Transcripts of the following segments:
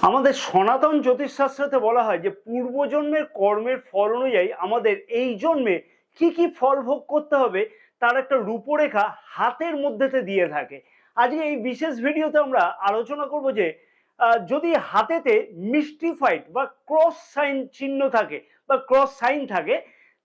আমাদের সনাতন জ্যোতিষশাস্ত্রতে বলা হয় যে পূর্বজন্মের কর্মের ফল অনুযায়ী আমাদের এই জন্মে কি কি ফল ভোগ করতে হবে তার একটা রূপরেখা হাতের মধ্যেতে দিয়ে থাকে। আজকে এই বিশেষ ভিডিওতে আমরা আলোচনা করব যে যদি হাতেতে মিস্টিফাইড বা ক্রস সাইন চিহ্ন থাকে বা ক্রস সাইন থাকে,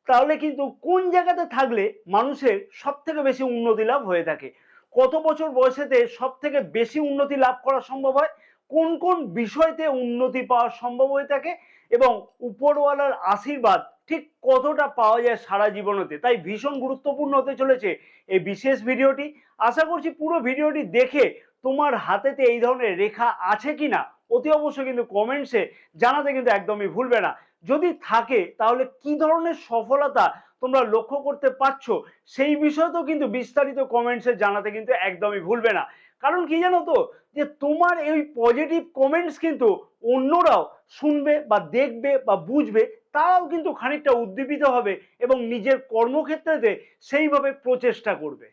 তাহলে কিন্তু কোন জায়গাতে থাকলে মানুষের সব থেকে বেশি উন্নতি লাভ হয়ে থাকে, কত বছর বয়সেতে সব থেকে বেশি উন্নতি লাভ করা সম্ভব হয়, কোন কোন বিষয়তে উন্নতি পাওয়া সম্ভব হয়ে থাকে এবং উপরওয়ালার আশীর্বাদ ঠিক কতটা পাওয়া যায় সারা জীবনেতে। তাই ভীষণ গুরুত্বপূর্ণ হতে চলেছে এই বিশেষ ভিডিওটি। আশা করছি পুরো ভিডিওটি দেখে তোমার হাতেতে এই ধরনের রেখা আছে কিনা অতি অবশ্যই কিন্তু কমেন্টসে জানাতে কিন্তু একদমই ভুলবে না। যদি থাকে তাহলে কি ধরনের সফলতা তোমরা লক্ষ্য করতে পারছো সেই বিষয়তেও কিন্তু বিস্তারিত কমেন্টসে জানাতে কিন্তু একদমই ভুলবে না। কারণ কি জানো তো, যে তোমার এই পজিটিভ কমেন্টস কিন্তু অন্যরাও শুনবে বা দেখবে বা বুঝবে, তারাও কিন্তু খানিকটা উদ্দীপিত হবে এবং নিজের কর্মক্ষেত্রেতে সেইভাবে প্রচেষ্টা করবে।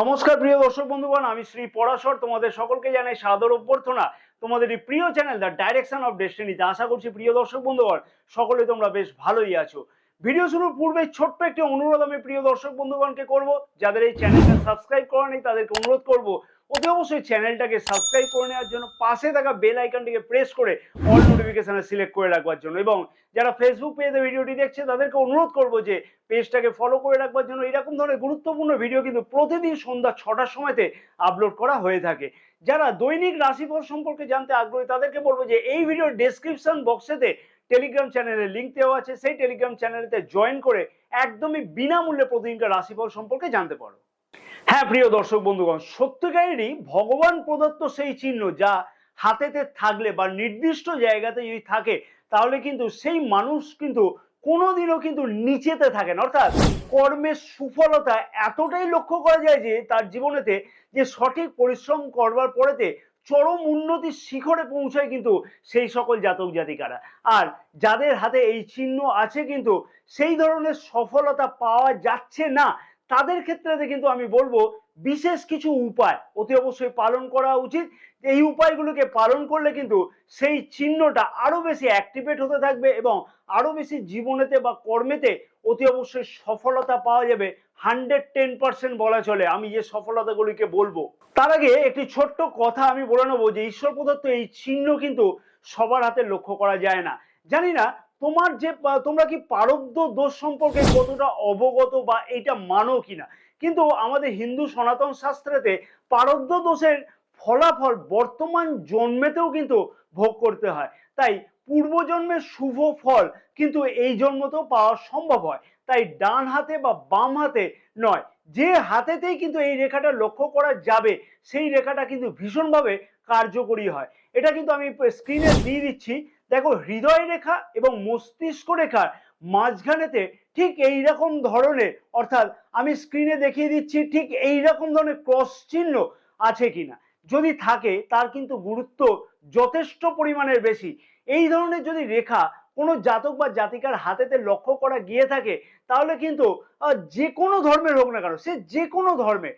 নমস্কার প্রিয় দর্শক বন্ধুগণ, আমি শ্রী পরাশর তোমাদের সকলকে জানাই সাদর অভ্যর্থনা তোমাদের এই প্রিয় চ্যানেল দ্য ডাইরেকশন অফ ডেস্টিনিতে। আশা করছি প্রিয় দর্শক বন্ধুগণ সকলে তোমরা বেশ ভালোই আছো। ভিডিও শুরুর পূর্বে ছোট্ট একটি অনুরোধ আমি প্রিয় দর্শক বন্ধুগণকে করব, যাদের এই চ্যানেলটা সাবস্ক্রাইব করা নেই তাদেরকে অনুরোধ করব অতি অবশ্যই চ্যানেলটাকে সাবস্ক্রাইব করে নেওয়ার জন্য, পাশে থাকা বেল আইকনটিকে প্রেস করে অল নোটিফিকেশনে সিলেক্ট করে রাখবার জন্য, এবং যারা ফেসবুক পেজে ভিডিওটি দেখছে তাদেরকে অনুরোধ করব যে পেজটাকে ফলো করে রাখবার জন্য। এরকম ধরনের গুরুত্বপূর্ণ ভিডিও কিন্তু প্রতিদিন সন্ধ্যা 6টার সময়তে আপলোড করা হয়ে থাকে। যারা দৈনিক রাশিফল সম্পর্কে জানতে আগ্রহী তাদেরকে বলবো যে এই ভিডিওর ডেসক্রিপশন বক্সেতে টেলিগ্রাম চ্যানেলের লিঙ্ক দেওয়া আছে, সেই টেলিগ্রাম চ্যানেলেতে জয়েন করে একদমই বিনামূল্যে প্রতিদিনকার রাশিফল সম্পর্কে জানতে পারো। হ্যাঁ প্রিয় দর্শক বন্ধুগণ, সত্যিকারেরই ভগবান প্রদত্ত সেই চিহ্ন যা হাতেতে থাকলে বা নির্দিষ্ট জায়গাতে যদি থাকে, তাহলে কিন্তু সেই মানুষ কিন্তু কোনোদিনও কিন্তু নিচেতে থাকে না। অর্থাৎ কর্মের সুফলতা এতটাই লক্ষ্য করা যায় যে তার জীবনেতে যে সঠিক পরিশ্রম করবার পরেতে চরম উন্নতির শিখরে পৌঁছায় কিন্তু সেই সকল জাতক জাতিকারা। আর যাদের হাতে এই চিহ্ন আছে কিন্তু সেই ধরনের সফলতা পাওয়া যাচ্ছে না, তাদের ক্ষেত্রে কিন্তু আমি বলবো বিশেষ কিছু উপায় অতি অবশ্যই পালন করা উচিত। এই উপায়গুলোকে পালন করলে কিন্তু সেই চিহ্নটা আরো বেশি অ্যাক্টিভেট হতে থাকবে এবং আরো বেশি জীবনেতে বা কর্মেতে অতি অবশ্যই সফলতা পাওয়া যাবে। 110% বলা চলে আমি যে সফলতাগুলিকে বলবো। তার আগে একটি ছোট্ট কথা আমি বলে নেবো যে ঈশ্বর প্রদত্ত এই চিহ্ন কিন্তু সবার হাতে লক্ষ্য করা যায় না। জানি না তোমার যে তোমরা কি প্রারব্ধ দোষ সম্পর্কে কতটা অবগত বা এটা মানো কিনা, কিন্তু আমাদের হিন্দু সনাতন শাস্ত্রেতে প্রারব্ধ দোষের ফলাফল বর্তমান জন্মেতেও কিন্তু ভোগ করতে হয়। তাই পূর্বজন্মের শুভ ফল কিন্তু এই জন্মতেও পাওয়া সম্ভব হয়। তাই ডান হাতে বা বাম হাতে নয়, যে হাতেতেই কিন্তু এই রেখাটা লক্ষ্য করা যাবে সেই রেখাটা কিন্তু ভীষণভাবে কার্যকরী হয়। এটা কিন্তু আমি স্ক্রিনে দিয়ে দিচ্ছি। দেখো, হৃদয় রেখা এবং মস্তিষ্ক রেখার মাঝখানেতে ঠিক এইরকম ধরনের, অর্থাৎ আমি স্ক্রিনে দেখিয়ে দিচ্ছি ঠিক এইরকম ধরনের ক্রস চিহ্ন আছে কিনা। যদি থাকে তার কিন্তু গুরুত্ব যথেষ্ট পরিমাণের বেশি। এই ধরনের যদি রেখা কোনো জাতক বা জাতিকার হাতেতে লক্ষ্য করা গিয়ে থাকে, তাহলে কিন্তু যে কোনো ধর্মের হোক না কেন, সে যে কোনো ধর্মে,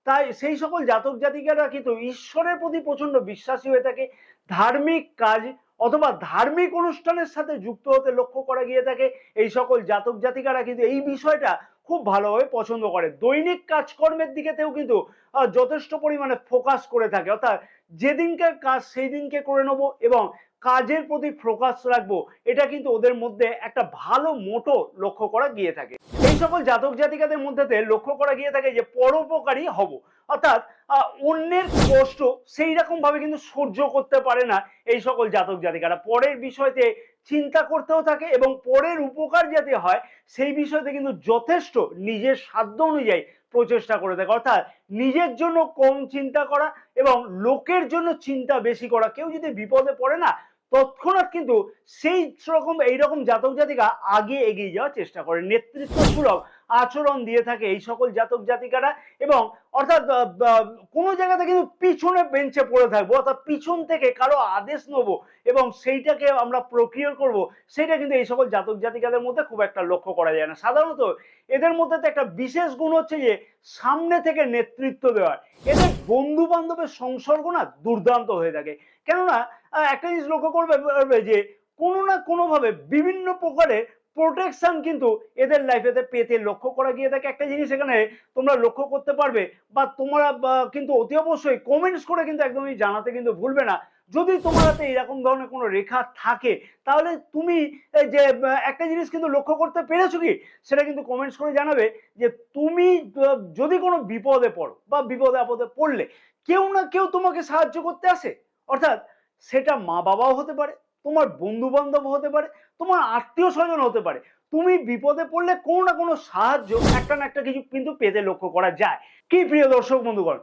তাই সেই সকল জাতক জাতিকারা কিন্তু ঈশ্বরের প্রতি প্রচন্ড বিশ্বাসী হয়ে থাকে। ধার্মিক কাজ অথবা ধার্মিক অনুষ্ঠানের সাথে যুক্ত হতে লক্ষ্য করা গিয়ে থাকে। এই সকল জাতক জাতিকারা কিন্তু এই বিষয়টা খুব ভালোভাবে পছন্দ করে। দৈনিক কাজকর্মের দিকেতেও কিন্তু যথেষ্ট পরিমাণে ফোকাস করে থাকে। অর্থাৎ যেদিনকে কাজ সেই দিনকে করে নেবো এবং কাজের প্রতি ফোকাস রাখবো, এটা কিন্তু ওদের মধ্যে একটা ভালো মোটো লক্ষ্য করা গিয়ে থাকে। এই সকল জাতক জাতিকাদের মধ্যে লক্ষ্য করা গিয়ে থাকে যে পরোপকারী হব, অর্থাৎ অন্যের কষ্ট সেই রকম ভাবে কিন্তু সহ্য করতে পারে না এই সকল জাতক জাতিকারা। পরের বিষয়তে চিন্তা করতেও থাকে এবং পরের উপকার যাতে হয় সেই বিষয়তে কিন্তু যথেষ্ট নিজের সাধ্য অনুযায়ী প্রচেষ্টা করে থাকে। অর্থাৎ নিজের জন্য কম চিন্তা করা এবং লোকের জন্য চিন্তা বেশি করা। কেউ যদি বিপদে পড়ে না, তৎক্ষণাৎ কিন্তু সেই রকম এইরকম জাতক জাতিকা আগে এগিয়ে যাওয়ার চেষ্টা করে। নেতৃত্ব সুলভ আচরণ দিয়ে থাকে এই সকল জাতক জাতিকারা, এবং অর্থাৎ কোনো জায়গাতে কিন্তু পিছনে বেঞ্চে পড়ে থাকবো, অর্থাৎ পিছন থেকে কারো আদেশ নেবো এবং সেইটাকে আমরা প্রক্রিয়া করব, সেটা কিন্তু এই সকল জাতক জাতিকাদের মধ্যে খুব একটা লক্ষ্য করা যায় না। সাধারণত এদের মধ্যে তো একটা বিশেষ গুণ হচ্ছে যে সামনে থেকে নেতৃত্ব দেওয়ার। এদের বন্ধু বান্ধবের সংসর্গ না দুর্দান্ত হয়ে থাকে। কেননা একটা জিনিস লক্ষ্য করবে যে কোনো না কোনোভাবে বিভিন্ন প্রকারের প্রোটেকশন কিন্তু এদের লাইফেতে পেতে লক্ষ্য করা গিয়ে থাকে। একটা জিনিস এখানে তোমরা লক্ষ্য করতে পারবে, বা তোমরা কিন্তু অতি অবশ্যই কমেন্টস করে কিন্তু একদমই জানাতে কিন্তু ভুলবে না, যদি তোমার হাতে এরকম ধরনের কোনো রেখা থাকে তাহলে তুমি যে একটা জিনিস কিন্তু লক্ষ্য করতে পেরেছো কি, সেটা কিন্তু কমেন্টস করে জানাবে যে তুমি যদি কোনো বিপদে পড়ো বা বিপদে আপদে পড়লে কেউ না কেউ তোমাকে সাহায্য করতে আসে। অর্থাৎ সেটা মা বাবাও হতে পারে, তোমার বন্ধু বান্ধব হতে পারে, তোমার আত্মীয় স্বজন হতে পারে। তুমি বিপদে পড়লে কোনো না কোনো সাহায্য একটা না একটা কিছু কিন্তু পেতে লক্ষ্য করা যায়। কি প্রিয় দর্শক বন্ধুগণ,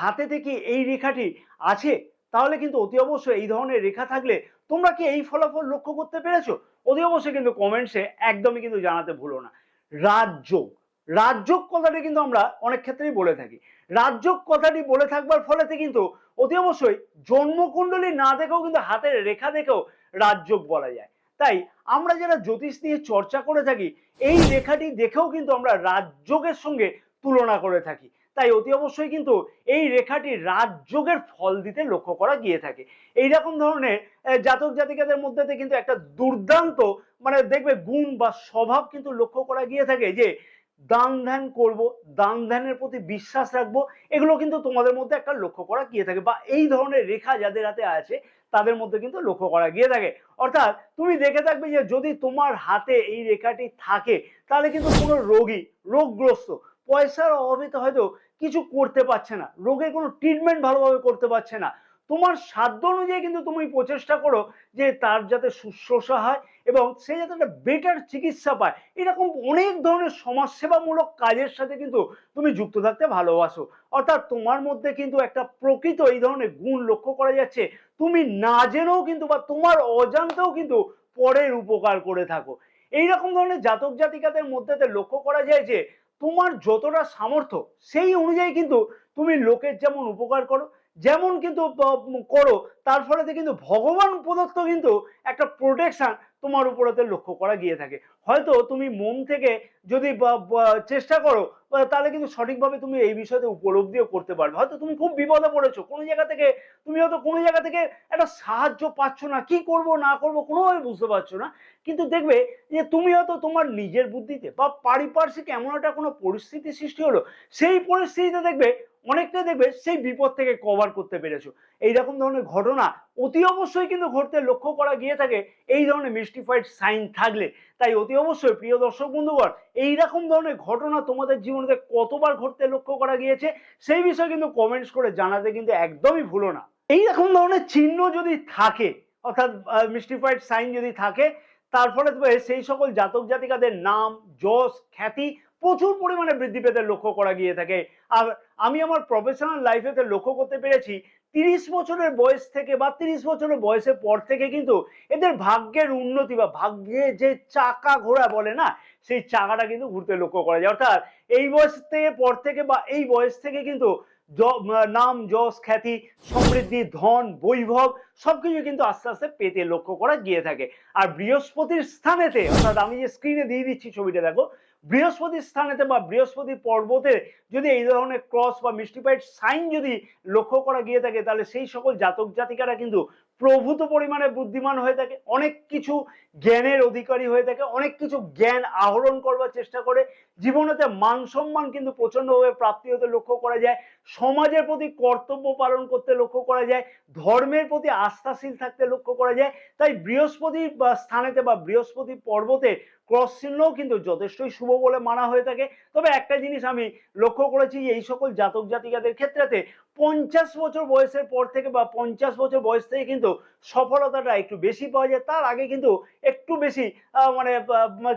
হাতে থেকে এই রেখাটি আছে, তাহলে কিন্তু অতি অবশ্যই এই ধরনের রেখা থাকলে তোমরা কি এই ফলাফল লক্ষ্য করতে পেরেছো? অতি অবশ্যই কিন্তু কমেন্টসে একদমই কিন্তু জানাতে ভুলো না। রাজযোগ, রাজযোগ কথাটি কিন্তু আমরা অনেক ক্ষেত্রেই বলে থাকি। রাজযোগ কথাটি বলে থাকবার ফলেতে কিন্তু অতি অবশ্যই জন্মকুণ্ডলী না দেখেও কিন্তু হাতের রেখা দেখেও রাজযোগ বলা যায়। তাই আমরা যারা জ্যোতিষ নিয়ে চর্চা করে থাকি, এই রেখাটি দেখেও কিন্তু আমরা রাজযোগের সঙ্গে তুলনা করে থাকি। তাই অতি অবশ্যই কিন্তু এই রেখাটি রাজযোগের ফল দিতে লক্ষ্য করা গিয়ে থাকে। এইরকম ধরনের জাতক জাতিকাদের মধ্যে কিন্তু একটা দুর্দান্ত মানে দেখবে গুণ বা স্বভাব কিন্তু লক্ষ্য করা গিয়ে থাকে, যে দান ধ্যান করবো, দান ধ্যানের প্রতি বিশ্বাস রাখবো, এগুলো কিন্তু তোমাদের মধ্যে একটা লক্ষ্য করা গিয়ে থাকে, বা এই ধরনের রেখা যাদের হাতে আছে তাদের মধ্যে কিন্তু লক্ষ্য করা গিয়ে থাকে। অর্থাৎ তুমি দেখে থাকবে যে যদি তোমার হাতে এই রেখাটি থাকে তাহলে কিন্তু কোনো রোগী, রোগগ্রস্ত, পয়সার অভাবে হয়তো কিছু করতে পারছে না, রোগের কোনো ট্রিটমেন্ট ভালোভাবে করতে পারছে না, তোমার সাধ্য অনুযায়ী কিন্তু তুমি প্রচেষ্টা করো যে তার যাতে শুশ্রূষা হয় এবং সে যাতে একটা বেটার চিকিৎসা পায়। এরকম অনেক ধরনের সমাজসেবামূলক কাজের সাথে কিন্তু তুমি যুক্ত থাকতে ভালোবাসো। অর্থাৎ তোমার মধ্যে কিন্তু একটা প্রকৃত এই ধরনের গুণ লক্ষ্য করা যাচ্ছে, তুমি না জেনেও কিন্তু বা তোমার অজান্তেও কিন্তু পরের উপকার করে থাকো। এইরকম ধরনের জাতক জাতিকাদের মধ্যে লক্ষ্য করা যায় যে তোমার যতটা সামর্থ্য সেই অনুযায়ী কিন্তু তুমি লোকের যেমন উপকার করো, যেমন কিন্তু করো, তার ফলে কিন্তু ভগবান প্রদত্ত কিন্তু একটা প্রোটেকশন তোমার উপরেতে লক্ষ্য করা গিয়ে থাকে। হয়তো তুমি মন থেকে যদি চেষ্টা করো তাহলে কিন্তু সঠিকভাবে তুমি এই বিষয়তে উপলব্ধিও করতে পারবে। হয়তো তুমি খুব বিপদে পড়েছো, কোনো জায়গা থেকে তুমি হয়তো কোনো জায়গা থেকে একটা সাহায্য পাচ্ছ না, কি করব না করব কোনোভাবে বুঝতে পারছো না, কিন্তু দেখবে যে তুমি হয়তো তোমার নিজের বুদ্ধিতে বা পারিপার্শ্বিক এমন একটা কোনো পরিস্থিতি সৃষ্টি হলো, সেই পরিস্থিতিতে দেখবে অনেকটা দেখবে সেই বিপদ থেকে কভার করতে পেরেছো। এইরকম ধরনের ঘটনা অতি অবশ্যই কিন্তু ঘটতে লক্ষ্য করা গিয়ে থাকে এই ধরনের মিস্টিফাইড সাইন থাকলে। তাই অতি অবশ্যই প্রিয় দর্শক বন্ধুগণ, এইরকম ধরনের ঘটনা তোমাদের জীবনে কতবার ঘটতে লক্ষ্য করা গিয়েছে সেই বিষয়ে কিন্তু কমেন্টস করে জানাতে কিন্তু একদমই ভুলো না। এইরকম ধরনের চিহ্ন যদি থাকে, অর্থাৎ মিস্টিফাইড সাইন যদি থাকে, তার ফলে সেই সকল জাতক জাতিকাদের নাম, যশ, খ্যাতি প্রচুর পরিমাণে বৃদ্ধি পেতে লক্ষ্য করা গিয়ে থাকে। আর আমি আমার প্রফেশনাল লাইফেতে লক্ষ্য করতে পেরেছি 30 বছরের বয়স থেকে বা 30 বছরের বয়সের পর থেকে কিন্তু এদের ভাগ্যের উন্নতি বা ভাগ্যে যে চাকা ঘোরা বলে না, সেই চাকাটা কিন্তু ঘুরতে লক্ষ্য করা যায়। অর্থাৎ এই বয়স থেকে পর থেকে বা এই বয়স থেকে কিন্তু নাম, যশ, খ্যাতি, সমৃদ্ধি, ধন, বৈভব সবকিছু কিন্তু আস্তে আস্তে পেতে লক্ষ্য করা গিয়ে থাকে। আর বৃহস্পতির স্থানেতে, অর্থাৎ আমি যে স্ক্রিনে দিয়ে দিচ্ছি ছবিটা দেখো, বৃহস্পতির স্থানেতে বা বৃহস্পতি পর্বতে যদি এই ধরনের ক্রস বা মিস্টিফাইড সাইন যদি লক্ষ্য করা গিয়ে থাকে, তাহলে সেই সকল জাতক জাতিকারা কিন্তু প্রভূত পরিমাণে বুদ্ধিমান হয়ে থাকে, অনেক কিছু জ্ঞানের অধিকারী হয়ে থাকে, অনেক কিছু জ্ঞান আহরণ করবার চেষ্টা করে, জীবনেতে মান সম্মান কিন্তু প্রচন্ডভাবে প্রাপ্তি হতে লক্ষ্য করা যায়, সমাজের প্রতি কর্তব্য পালন করতে লক্ষ্য করা যায়, ধর্মের প্রতি আস্থাশীল থাকতে লক্ষ্য করা যায়। তাই বৃহস্পতি স্থানেতে বা বৃহস্পতি পর্বতে ক্রস চিহ্নও কিন্তু যথেষ্টই শুভ বলে মানা হয়ে থাকে। তবে একটা জিনিস আমি লক্ষ্য করেছি, এই সকল জাতক জাতিকাদের ক্ষেত্রেতে 50 বছর বয়সের পর থেকে বা 50 বছর বয়স থেকে কিন্তু সফলতাটা একটু বেশি পাওয়া যায়। তার আগে কিন্তু একটু বেশি মানে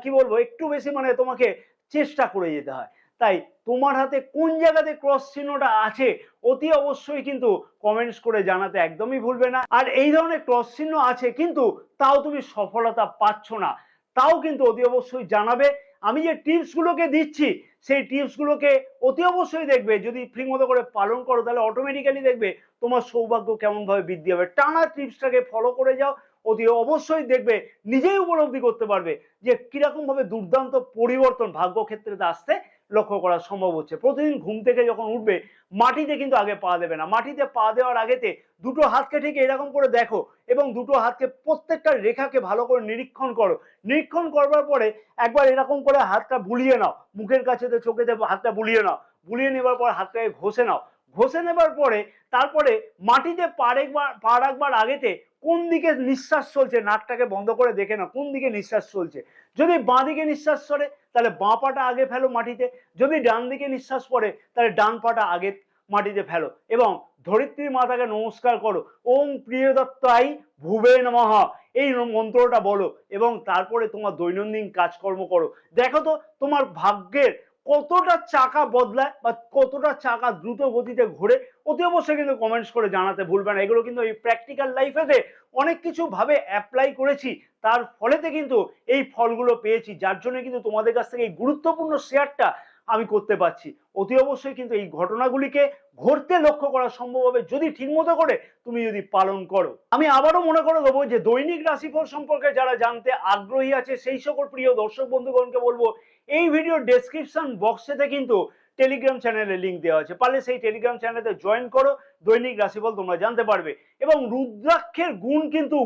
কি বলবো, একটু বেশি মানে তোমাকে চেষ্টা করে যেতে হয়। তাই তোমার হাতে কোন জায়গাতে ক্রস চিহ্নটা আছে অতি অবশ্যই কিন্তু কমেন্টস করে জানাতে একদমই ভুলবে না। আর এই ধরনের ক্রস চিহ্ন আছে কিন্তু তাও তুমি সফলতা পাচ্ছ না, তাও কিন্তু অতি অবশ্যই জানাবে। আমি যে টিপসগুলোকে দিচ্ছি সেই টিপসগুলোকে অতি অবশ্যই দেখবে, যদি ঠিক মতো করে পালন করো তাহলে অটোমেটিক্যালি দেখবে তোমার সৌভাগ্য কেমনভাবে বৃদ্ধি হবে। টানা টিপসটাকে ফলো করে যাও, অতি অবশ্যই দেখবে নিজেই উপলব্ধি করতে পারবে যে কিরকম ভাবে দুর্দান্ত পরিবর্তন ভাগ্যক্ষেত্রে আসতে লক্ষ্য করা সম্ভব হচ্ছে। প্রতিদিন ঘুম থেকে যখন উঠবে মাটিতে কিন্তু আগে পা দেবে না, মাটিতে পা দেওয়ার আগেতে দুটো হাতকে ঠিক এরকম করে দেখো এবং দুটো হাতকে প্রত্যেকটা রেখাকে ভালো করে নিরীক্ষণ করো। নিরীক্ষণ করবার পরে একবার এরকম করে হাতটা বুলিয়ে নাও, মুখের কাছেতে চোখেতে হাতটা বুলিয়ে নাও, বুলিয়ে নেবার পর হাতটাকে ঘষে নাও। ঘষে নেবার পরে তারপরে মাটিতে পা রাখবার আগেতে কোন দিকে নিঃশ্বাস চলছে নাকটাকে বন্ধ করে দেখে নাও কোন দিকে নিঃশ্বাস চলছে। যদি বাঁ দিকে নিঃশ্বাস চলে তাহলে বাঁ পাটা আগে ফেলো মাটিতে, যদি ডান দিকে নিঃশ্বাস পড়ে তাহলে ডান পাটা আগে মাটিতে ফেলো এবং ধরিত্রীর মাতাকে নমস্কার করো। ওম প্রিয়দত্তাই ভুবে নমঃ এই মন্ত্রটা বলো এবং তারপরে তোমার দৈনন্দিন কাজকর্ম করো। দেখো তো তোমার ভাগ্যের কতটা চাকা বদলায় বা কতটা চাকা দ্রুত গতিতে ঘোরে। অতি অবশ্যই কিন্তু কমেন্টস করে জানাতে ভুলবে না। এগুলো কিন্তু এই প্র্যাকটিক্যাল লাইফেতে অনেক কিছু ভাবে অ্যাপ্লাই করেছি, তার ফলেতে কিন্তু এই ফলগুলো পেয়েছি, যার জন্য কিন্তু তোমাদের কাছ থেকে এই গুরুত্বপূর্ণ শেয়ারটা আমি করতে পারছি। অতি অবশ্যই কিন্তু এই ঘটনাগুলিকে ঘটতে লক্ষ্য করা সম্ভব হবে যদি ঠিকমতো করে তুমি যদি পালন করো। আমি আবারও মনে করে দেবো যে দৈনিক রাশিফল সম্পর্কে যারা জানতে আগ্রহী আছে সেই সকল প্রিয় দর্শক বন্ধুগণকে বলবো এই ভিডিও ডেসক্রিপশন বক্সেতে কিন্তু টেলিগ্রাম চ্যানেলের লিঙ্ক দেওয়া আছে, পারলে সেই টেলিগ্রাম চ্যানেলে জয়েন করো, দৈনিক রাশিফল তোমরা জানতে পারবে। এবং রুদ্রাক্ষের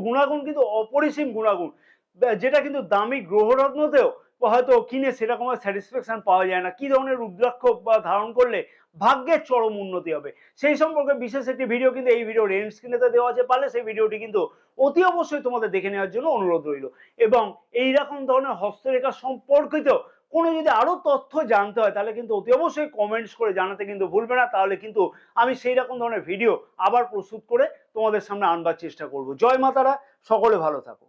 গুণাগুণ কিন্তু অপরিসীম গুণাগুণ, যেটা কিন্তু দামি গ্রহরত্নতেও হয়তো কিনে সেরকম স্যাটিসফ্যাকশন পাওয়া যায় না। কি ধরনের রুদ্রাক্ষ বা ধারণ করলে ভাগ্যের চরম উন্নতি হবে সেই সম্পর্কে বিশেষ একটি ভিডিও কিন্তু এই ভিডিওর এন্ড স্ক্রিনেতে দেওয়া আছে, পারলে সেই ভিডিওটি কিন্তু অতি অবশ্যই তোমাদের দেখে নেওয়ার জন্য অনুরোধ রইল। এবং এইরকম ধরনের হস্তরেখা সম্পর্কিত কোনো যদি আরো তথ্য জানতে হয় তাহলে কিন্তু অতি অবশ্যই কমেন্টস করে জানাতে কিন্তু ভুলবে না, তাহলে কিন্তু আমি সেই রকম ধরনের ভিডিও আবার প্রস্তুত করে তোমাদের সামনে আনবার চেষ্টা করব। জয় মাতারা, সকলে ভালো থাকো।